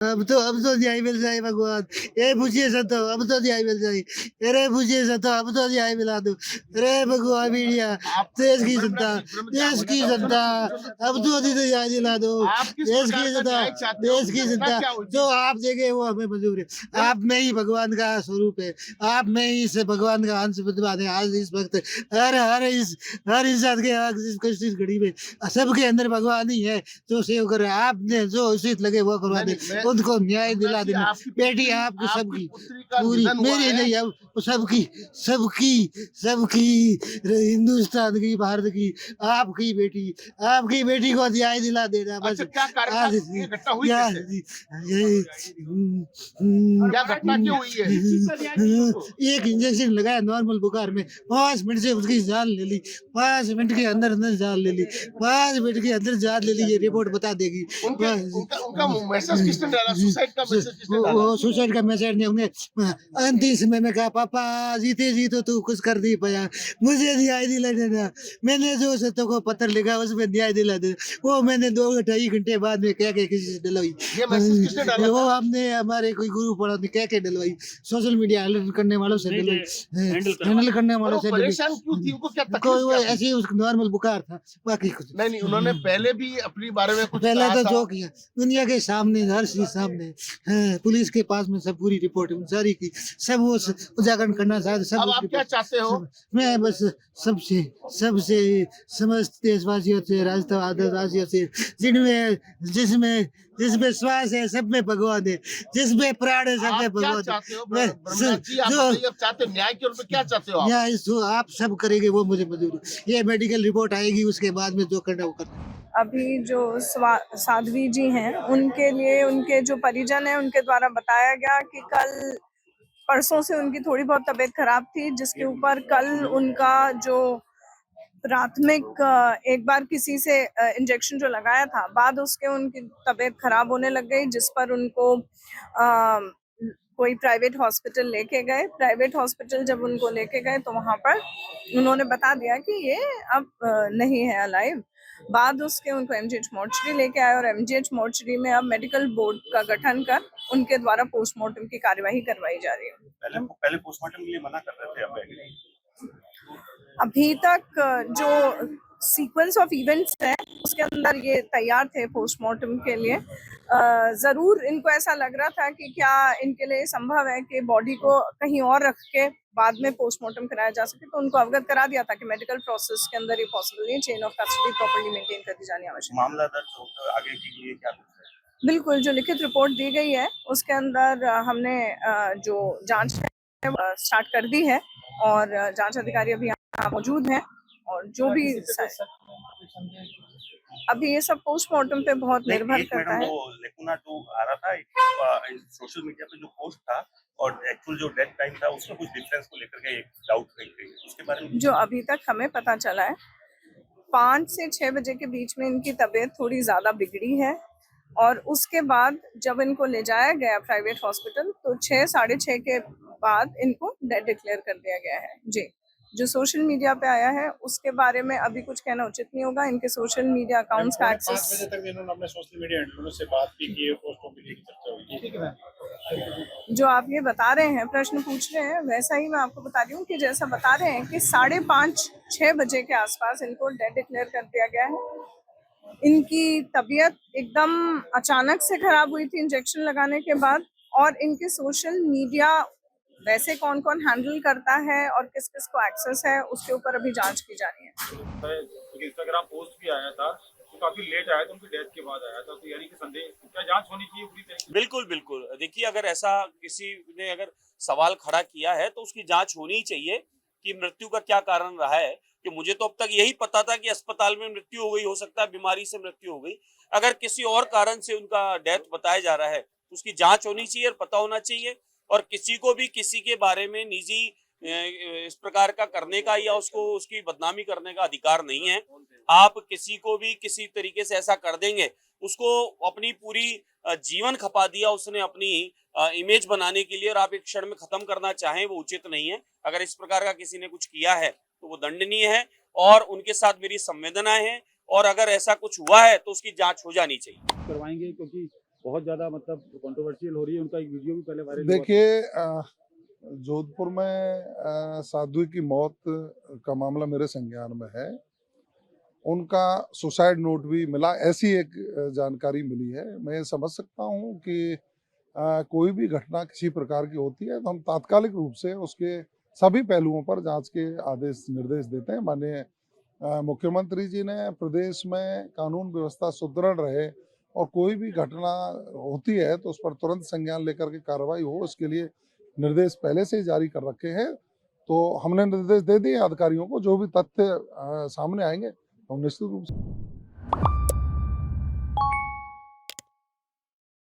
अब तो न्याय मिल जाए भगवान। ये पूछिए संतो, अब तो न्याय मिल जाए। अरे पूछिए संतो, अब तो न्याय मिला दो। अरे भगवान मीडिया, देश की जनता, देश की जनता, अब तो न्याय दिला दो। देश की जनता, देश की जनता, जो आप देंगे वो हमें मंजूर है। आप में ही भगवान का स्वरूप है, आप में ही से भगवान का अंश विद्यमान है। आज इस वक्त हर इंसान के इस घड़ी में सबके अंदर भगवान ही है जो सेव कर रहा है। आपने जो उचित लगे वो करवा दे, उनको न्याय दिला देना। बेटी आपकी सबकी पूरी, मेरी नहीं है, सबकी सबकी सबकी, हिंदुस्तान की, भारत की, आपकी बेटी को न्याय दिला देना बस। क्या कारण ये घटना हुई कैसे? क्या घटना क्यों हुई है? एक इंजेक्शन लगाया नॉर्मल बुखार में, 5 मिनट से उसकी जान ले ली। 5 मिनट के अंदर अंदर जान ले ली, 5 मिनट के अंदर जान ले ली। ये रिपोर्ट बता देगी। उनका मैसेज किसने डाला? सुसाइड का मैसेज किसने डाला? वो सुसाइड का मैसेज नहीं होंगे। अंतिम समय में कहा, पापा जीते जी तो तू कुछ कर नहीं पाया, मुझे न्याय दिला देना। मैंने जो सत्य को पत्र लिखा उसमें न्याय दिला देना। वो मैंने 2-2.5 घंटे बाद में कह के किसी से डलवाई। ये मैसेज किसने डाला? वो हमने हमारे कोई गुरु पढ़ा ने कह के डलवाई, सोशल मीडिया हैंडल करने वालों से डलवाई, हैंडल करने वालों से। परेशान क्यों थी? उनको क्या तकलीफ कोई वो क्या थी? ऐसे ही उसको नॉर्मल बुखार था, बाकी कुछ नहीं, उन्होंने पहले भी अपने बारे में कुछ पहले कहा तो था? जो किया दुनिया के सामने, हर चीज सामने है, पुलिस के पास में सब पूरी रिपोर्ट जारी की, सब वो उजागर करना चाहते सब। अब आप क्या चाहते हो? मैं बस सबसे सबसे समस्त देशवासियों से, राष्ट्रवासियों से, जिनमें जिसमें जिसमें श्वास है सब में भगवान है, जिसमें प्राण है सब में आप क्या भगवान चाहते हो? है। ब्रह्मनाथ जी, आप बताइए, अब चाहते हो न्याय के रूप में क्या चाहते हो आप? न्याय जो आप सब करेंगे वो मुझे मंजूर है। ये मेडिकल रिपोर्ट आएगी, उसके बाद में जो करना वो करना। अभी जो साध्वी जी हैं, उनके लिए उनके जो परिजन हैं उनके द्वारा बताया गया कि कल परसों से उनकी थोड़ी बहुत तबीयत खराब थी, जिसके ऊपर कल उनका जो प्राथमिक एक बार किसी से इंजेक्शन जो लगाया था, बाद उसके उनकी तबीयत खराब होने लग गई, जिस पर उनको कोई प्राइवेट हॉस्पिटल लेके गए। प्राइवेट हॉस्पिटल जब उनको लेके गए तो वहां पर उन्होंने बता दिया कि ये अब नहीं है अलाइव। बाद उसके उनको एमजीएच मोर्चरी लेके आए और एमजीएच मोर्चरी में अब मेडिकल बोर्ड का गठन कर उनके द्वारा पोस्टमार्टम की कार्यवाही करवाई जा रही है। पहले पोस्टमार्टम के लिए मना कर रहे थे, अब अभी तक जो सीक्वेंस ऑफ इवेंट्स है उसके अंदर ये तैयार थे पोस्टमार्टम के लिए। जरूर इनको ऐसा लग रहा था कि क्या इनके लिए संभव है कि बॉडी को कहीं और रख के बाद में पोस्टमार्टम कराया जा सके, तो उनको अवगत करा दिया था कि मेडिकल प्रोसेस के अंदर ये पॉसिबल नहीं, chain of custody properly maintain कर दी जानी आवश्यक। मामला दर्ज होकर आगे के लिए क्या? बिल्कुल, जो लिखित रिपोर्ट दी गई है उसके अंदर हमने जो जांच है स्टार्ट कर दी है और जांच अधिकारी अभी यहाँ मौजूद हैं और जो भी अभी ये सब पोस्टमार्टम पे बहुत निर्भर करता है। लेकुना जो आ रहा था सोशल मीडिया पे जो पोस्ट था और एक्चुअल जो डेथ टाइम था उसमें कुछ डिफरेंस को लेकर के एक डाउट रही, उसके बारे में जो अभी तक हमें पता चला है 5 से 6 बजे के बीच में इनकी तबीयत थोड़ी ज्यादा बिगड़ी है और उसके बाद जब इनको ले जाया गया प्राइवेट हॉस्पिटल तो 6 साढ़े 6 के बाद इनको डेड डिक्लेयर कर दिया गया है। जी, जो सोशल मीडिया पे आया है उसके बारे में अभी कुछ कहना उचित नहीं होगा। इनके सोशल मीडिया अकाउंट्स का एक्सेस 5 बजे तक इन्होंने अपने सोशल मीडिया हैंडलरों से बात की कि ये पोस्टों के लिए चर्चा हुई। ठीक है, जो आप ये बता रहे हैं, प्रश्न पूछ रहे हैं, वैसा ही मैं आपको बता रही हूँ कि जैसा बता रहे हैं कि 5:30-6 बजे के आसपास इनको डेड डिक्लेयर कर दिया गया है। इनकी तबीयत एकदम अचानक से खराब हुई थी इंजेक्शन लगाने के बाद और इनके सोशल मीडिया वैसे कौन कौन हैंडल करता है और किस किस को एक्सेस है उसके ऊपर अभी जांच की जा रही है। इंस्टाग्राम पोस्ट भी आया था तो काफी लेट आया था, उनकी डेथ के बाद आया था, तो यानी कि संदेह क्या जांच होनी चाहिए पूरी तरीके? बिल्कुल बिल्कुल, देखिए अगर ऐसा किसी ने अगर सवाल खड़ा किया है तो उसकी जांच होनी ही चाहिए कि मृत्यु का क्या कारण रहा है। कि मुझे तो अब तक यही पता था कि अस्पताल में मृत्यु हो गई, हो सकता है बीमारी से मृत्यु हो गई। अगर किसी और कारण से उनका डेथ बताया जा रहा है तो उसकी जांच होनी चाहिए और पता होना चाहिए। और किसी को भी किसी के बारे में निजी इस प्रकार का करने का या उसको उसकी बदनामी करने का अधिकार नहीं है। आप किसी को भी किसी तरीके से ऐसा कर देंगे, उसको अपनी पूरी जीवन खपा दिया उसने अपनी इमेज बनाने के लिए, और आप एक क्षण में खत्म करना चाहें वो उचित नहीं है। अगर इस प्रकार का किसी ने कुछ किया है तो वो दंडनीय है और उनके साथ मेरी संवेदनाएं हैं और अगर ऐसा कुछ हुआ है तो उसकी जांच हो जानी चाहिए। करवाएंगे क्योंकि बहुत ज्यादा मतलब कंट्रोवर्शियल हो रही है। उनका एक वीडियो भी पहले वायरल हुआ था। देखिए, जोधपुर में साध्वी की मौत का मामला मेरे संज्ञान में है। उनका सुसाइड नोट भी मिला, ऐसी एक जानकारी मिली है। मैं समझ सकता हूँ कि कोई भी घटना किसी प्रकार की होती है तो हम तात्कालिक रूप से उसके सभी पहलुओं पर जांच के आदेश निर्देश देते हैं। माननीय मुख्यमंत्री जी ने प्रदेश में कानून व्यवस्था सुदृढ़ रहे और कोई भी घटना होती है तो उस पर तुरंत संज्ञान लेकर के कार्रवाई हो, इसके लिए निर्देश पहले से ही जारी कर रखे हैं। तो हमने निर्देश दे दिए अधिकारियों को, जो भी तथ्य सामने आएंगे हम निश्चित रूप से